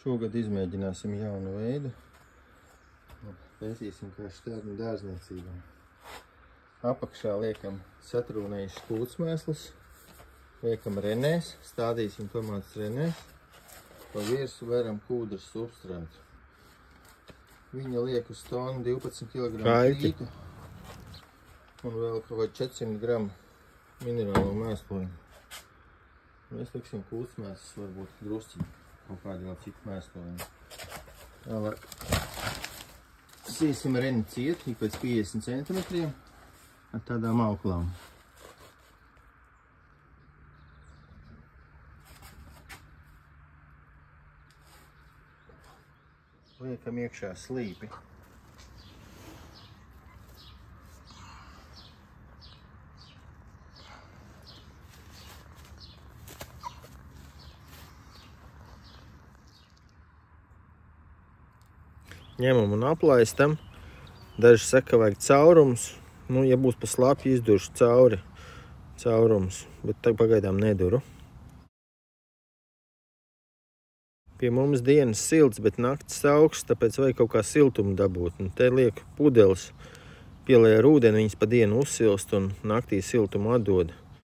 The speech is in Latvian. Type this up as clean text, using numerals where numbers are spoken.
Šogad izmēģināsim jaunu veidu. Pētīsim kā šķērnu dārzniecībā. Apakšā liekam satrūnējušas kūtsmēslus. Liekam renēs, stādīsim tomātus renēs. Pa virsu veram kūdras substrātu. Viņa liek uz tonu 12 kg krītu. Un vēl kaut 400 gramu minerālo mēslojumu. Mēs liksim kūtsmēslus, varbūt drusciņi, kaut kādi vēl citu mēslojumu. Tālāk siesim reni ciet, ik pēc 50 cm ar tādām auklām. Liekam iekšā slīpi. Ņemam un aplaistam. Daži saka, vajag caurums. Nu, ja būs pa slapju, izduršu caurums, bet tagad pagaidām neduru. Pie mums dienas silts, bet naktis augsts, tāpēc vajag kaut kā siltumu dabūt. Un te lieku pudeles, pielēju ar ūdeni, viņas pa dienu uzsilst un naktī siltumu atdod.